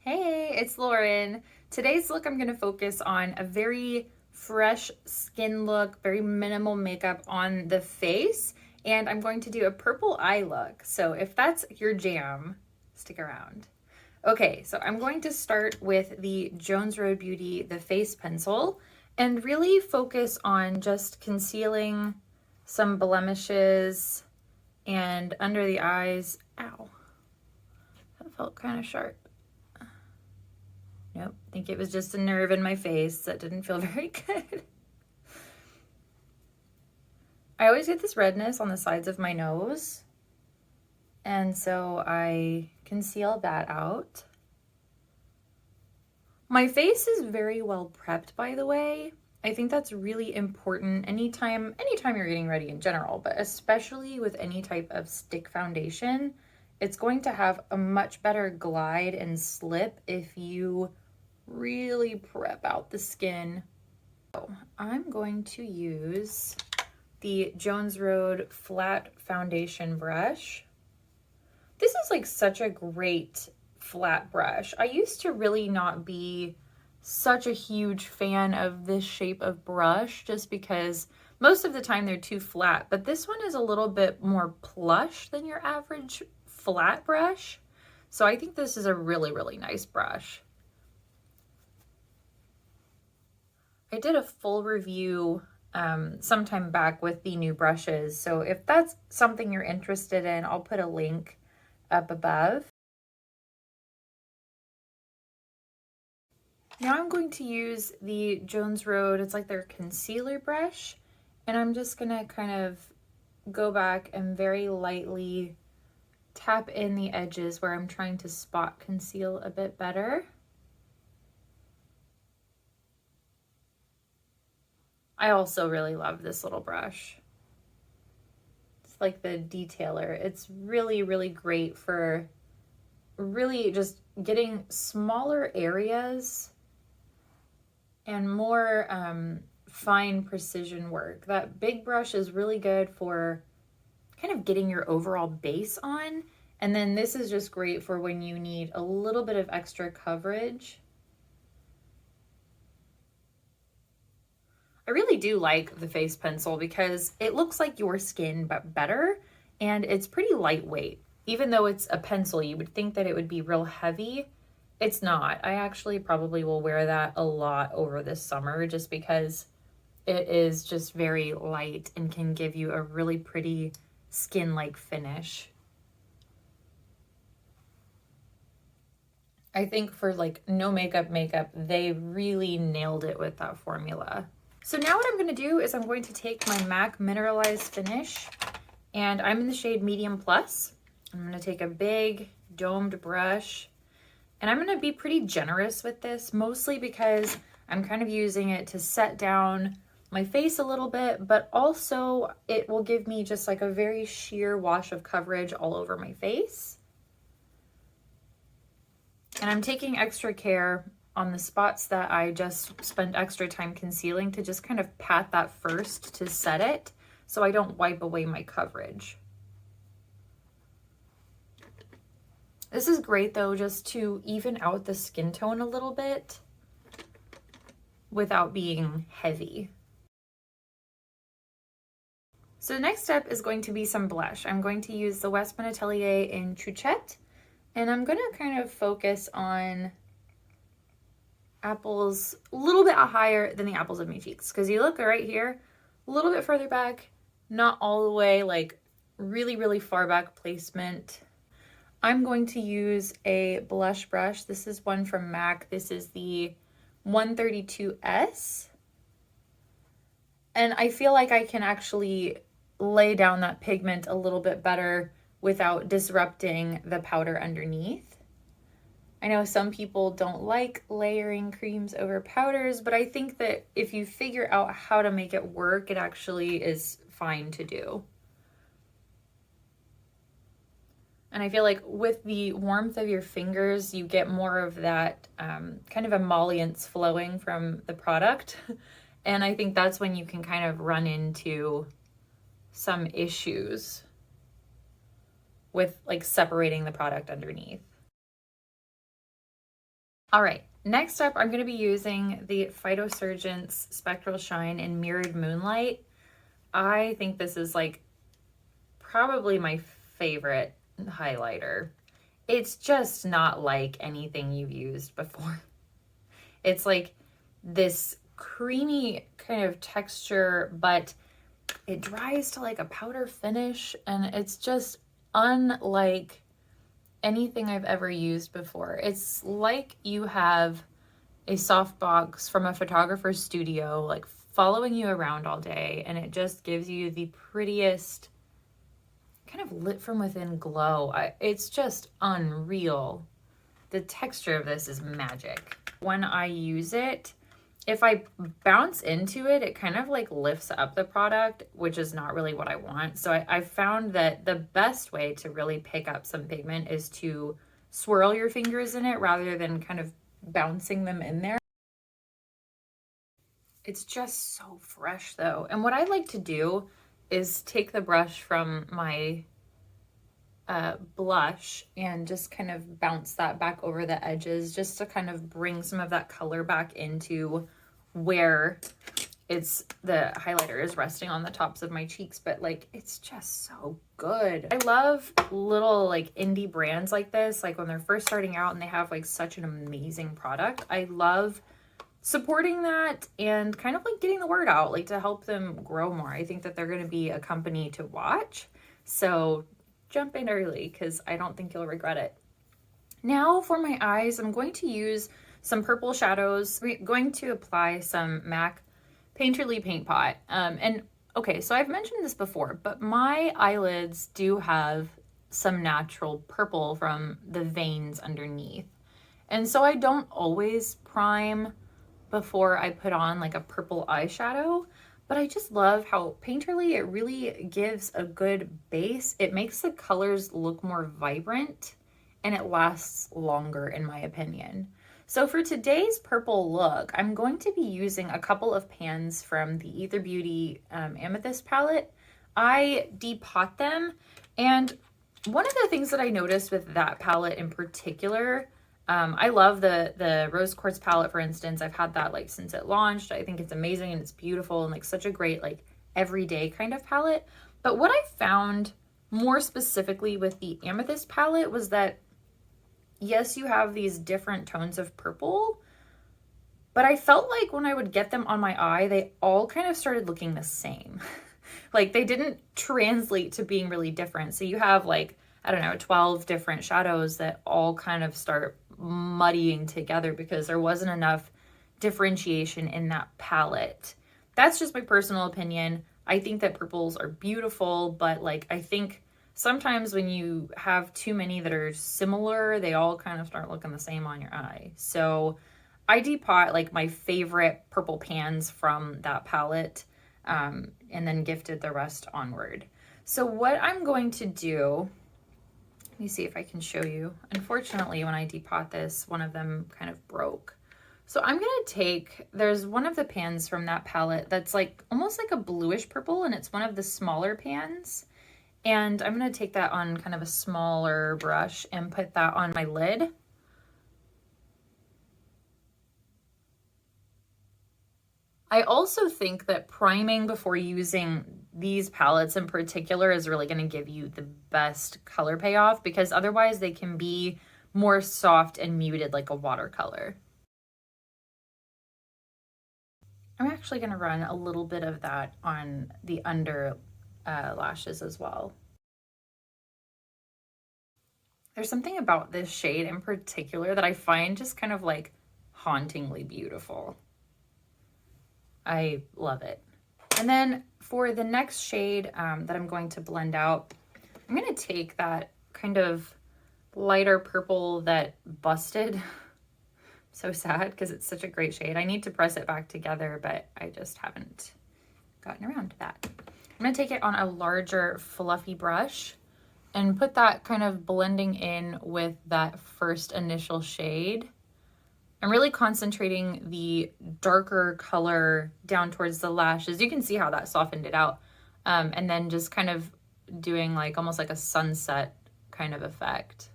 Hey, it's Lauren. Today's look, I'm going to focus on a very fresh skin look, very minimal makeup on the face, and I'm going to do a purple eye look. So if that's your jam, stick around. Okay, so I'm going to start with the Jones Road Beauty, the face pencil, and really focus on just concealing some blemishes and under the eyes. Ow, that felt kind of sharp. Nope, I think it was just a nerve in my face that didn't feel very good. I always get this redness on the sides of my nose, and so I conceal that out. My face is very well prepped, by the way. I think that's really important anytime you're getting ready in general, but especially with any type of stick foundation. It's going to have a much better glide and slip if you really prep out the skin. So I'm going to use the Jones Road flat foundation brush. This is like such a great flat brush. I used to really not be such a huge fan of this shape of brush just because most of the time they're too flat, but this one is a little bit more plush than your average flat brush. So I think this is a really, really nice brush. I did a full review sometime back with the new brushes, so if that's something you're interested in, I'll put a link up above. Now I'm going to use the Jones Road, it's like their concealer brush, and I'm just gonna kind of go back and very lightly tap in the edges where I'm trying to spot conceal a bit better. I also really love this little brush. It's like the detailer. It's really, really great for really just getting smaller areas and more fine precision work. That big brush is really good for kind of getting your overall base on. And then this is just great for when you need a little bit of extra coverage. I really do like the face pencil because it looks like your skin, but better, and it's pretty lightweight. Even though it's a pencil, you would think that it would be real heavy. It's not. I actually probably will wear that a lot over this summer just because it is just very light and can give you a really pretty skin-like finish. I think for like no makeup, they really nailed it with that formula. So now what I'm going to do is I'm going to take my MAC Mineralize finish, and I'm in the shade Medium Plus. I'm going to take a big domed brush, and I'm going to be pretty generous with this, mostly because I'm kind of using it to set down my face a little bit, but also it will give me just like a very sheer wash of coverage all over my face. And I'm taking extra care on the spots that I just spent extra time concealing to just kind of pat that first to set it so I don't wipe away my coverage. This is great though, just to even out the skin tone a little bit without being heavy. So the next step is going to be some blush. I'm going to use the Westman Atelier in Chouchette, and I'm going to kind of focus on apples a little bit higher than the apples of my cheeks, because you look right here, a little bit further back, not all the way, like really, really far back placement. I'm going to use a blush brush. This is one from MAC. This is the 132S. And I feel like I can actually lay down that pigment a little bit better without disrupting the powder underneath. I know some people don't like layering creams over powders, but I think that if you figure out how to make it work, it actually is fine to do. And I feel like with the warmth of your fingers, you get more of that kind of emollients flowing from the product. And I think that's when you can kind of run into some issues with like separating the product underneath. All right, next up, I'm going to be using the Phytosurgence Spectral Shine in Mirrored Moonlight. I think this is like probably my favorite highlighter. It's just not like anything you've used before. It's like this creamy kind of texture, but it dries to like a powder finish, and it's just unlike anything I've ever used before. It's like you have a softbox from a photographer's studio like following you around all day, and it just gives you the prettiest kind of lit from within glow. It's just unreal. The texture of this is magic. When I use it, if I bounce into it, it kind of like lifts up the product, which is not really what I want. So I found that the best way to really pick up some pigment is to swirl your fingers in it rather than kind of bouncing them in there. It's just so fresh though. And what I like to do is take the brush from my blush and just kind of bounce that back over the edges just to kind of bring some of that color back into where the highlighter is resting on the tops of my cheeks. But like, it's just so good. I love little like indie brands like this, like when they're first starting out and they have like such an amazing product. I love supporting that and kind of like getting the word out, like to help them grow more. I think that they're going to be a company to watch. So jump in early because I don't think you'll regret it. Now for my eyes, I'm going to use some purple shadows. We're going to apply some MAC Painterly Paint Pot. And okay, so I've mentioned this before, but my eyelids do have some natural purple from the veins underneath. And so I don't always prime before I put on like a purple eyeshadow, but I just love how Painterly, it really gives a good base. It makes the colors look more vibrant and it lasts longer in my opinion. So for today's purple look, I'm going to be using a couple of pans from the Ether Beauty Amethyst palette. I depot them, and one of the things that I noticed with that palette in particular, I love the Rose Quartz palette, for instance. I've had that like since it launched. I think it's amazing and it's beautiful and like such a great like everyday kind of palette. But what I found more specifically with the Amethyst palette was that yes, you have these different tones of purple, but I felt like when I would get them on my eye, they all kind of started looking the same. Like they didn't translate to being really different. So you have like, I don't know, 12 different shadows that all kind of start muddying together because there wasn't enough differentiation in that palette. That's just my personal opinion. I think that purples are beautiful, but like I think sometimes when you have too many that are similar, they all kind of start looking the same on your eye. So I depot like my favorite purple pans from that palette, and then gifted the rest onward. So what I'm going to do, let me see if I can show you. Unfortunately, when I depot this, one of them kind of broke. So I'm going to take, there's one of the pans from that palette that's like almost like a bluish purple, and it's one of the smaller pans. And I'm going to take that on kind of a smaller brush and put that on my lid. I also think that priming before using these palettes in particular is really going to give you the best color payoff, because otherwise they can be more soft and muted like a watercolor. I'm actually going to run a little bit of that on the under lashes as well. There's something about this shade in particular that I find just kind of like hauntingly beautiful. I love it. And then for the next shade that I'm going to blend out, I'm going to take that kind of lighter purple that busted. So sad because it's such a great shade. I need to press it back together, but I just haven't gotten around to that. I'm going to take it on a larger fluffy brush and put that kind of blending in with that first initial shade. I'm really concentrating the darker color down towards the lashes. You can see how that softened it out. And then just kind of doing like almost like a sunset kind of effect.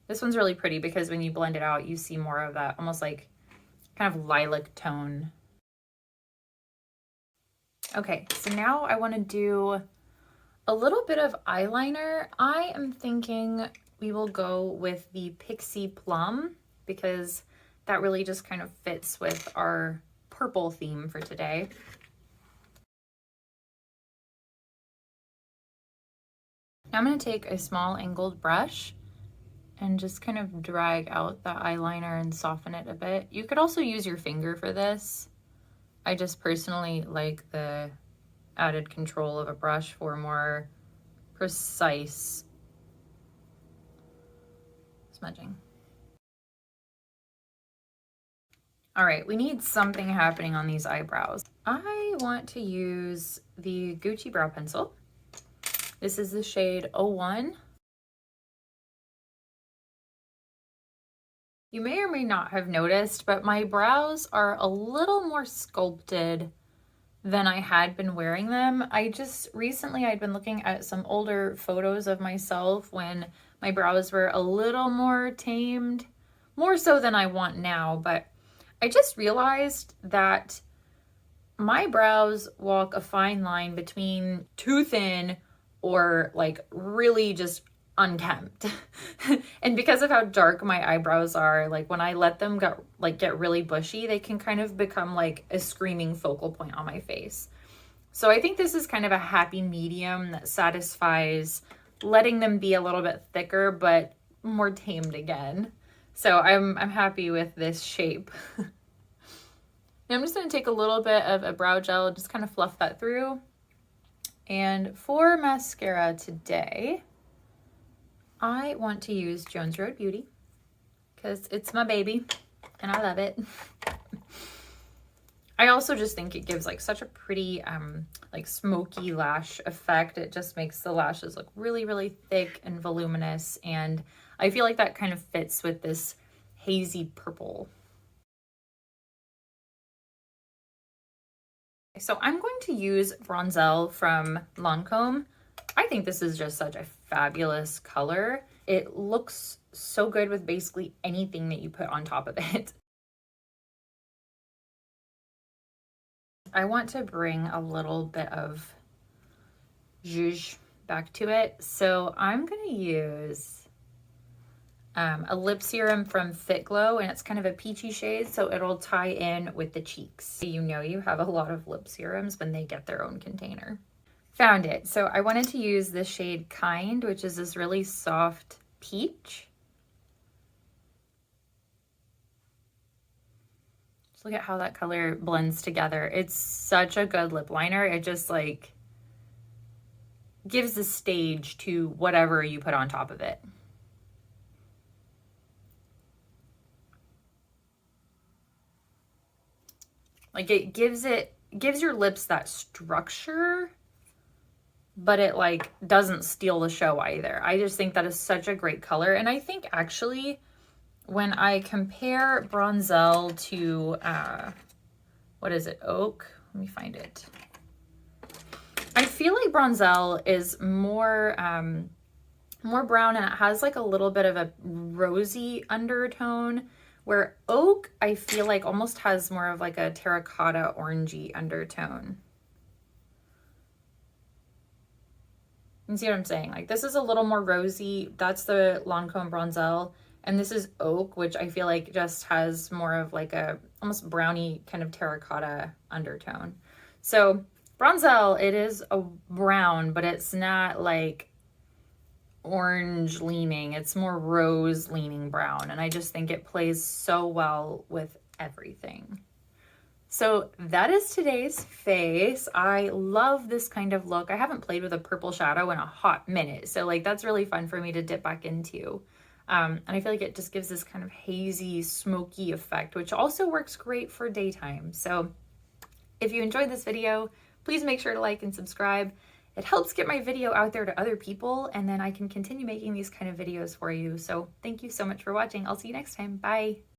This one's really pretty because when you blend it out, you see more of that almost like kind of lilac tone. Okay, so now I want to do a little bit of eyeliner. I am thinking we will go with the Pixi Plum because that really just kind of fits with our purple theme for today. Now I'm going to take a small angled brush and just kind of drag out the eyeliner and soften it a bit. You could also use your finger for this. I just personally like the added control of a brush for more precise smudging. All right, we need something happening on these eyebrows. I want to use the Gucci brow pencil. This is the shade 01. You may or may not have noticed, but my brows are a little more sculpted than I had been wearing them. Recently I'd been looking at some older photos of myself when my brows were a little more tamed, more so than I want now, but I just realized that my brows walk a fine line between too thin or like really just unkempt. And because of how dark my eyebrows are, like when I let them get really bushy, they can kind of become like a screaming focal point on my face. So I think this is kind of a happy medium that satisfies letting them be a little bit thicker but more tamed again. So I'm happy with this shape. Now I'm just going to take a little bit of a brow gel, just kind of fluff that through. And for mascara today, I want to use Jones Road Beauty because it's my baby and I love it. I also just think it gives like such a pretty like smoky lash effect. It just makes the lashes look really, really thick and voluminous, and I feel like that kind of fits with this hazy purple. So I'm going to use Bronzelle from Lancome. I think this is just such a fabulous color. It looks so good with basically anything that you put on top of it. I want to bring a little bit of zhuzh back to it. So I'm going to use a lip serum from Fitglow, and it's kind of a peachy shade, so it'll tie in with the cheeks. You know you have a lot of lip serums when they get their own container. Found it. So I wanted to use the shade Kind, which is this really soft peach. Just look at how that color blends together. It's such a good lip liner. It just like gives the stage to whatever you put on top of it. Like it gives your lips that structure, but it like doesn't steal the show either. I just think that is such a great color. And I think actually when I compare Bronzelle to, what is it, Oak? Let me find it. I feel like Bronzelle is more brown, and it has like a little bit of a rosy undertone, where Oak, I feel like almost has more of like a terracotta orangey undertone. You see what I'm saying? Like this is a little more rosy. That's the Lancome Bronzelle. And this is Oak, which I feel like just has more of like a almost browny kind of terracotta undertone. So Bronzelle, it is a brown, but it's not like orange leaning. It's more rose leaning brown. And I just think it plays so well with everything. So that is today's face. I love this kind of look. I haven't played with a purple shadow in a hot minute. So like that's really fun for me to dip back into. And I feel like it just gives this kind of hazy, smoky effect, which also works great for daytime. So if you enjoyed this video, please make sure to like and subscribe. It helps get my video out there to other people, and then I can continue making these kind of videos for you. So thank you so much for watching. I'll see you next time. Bye.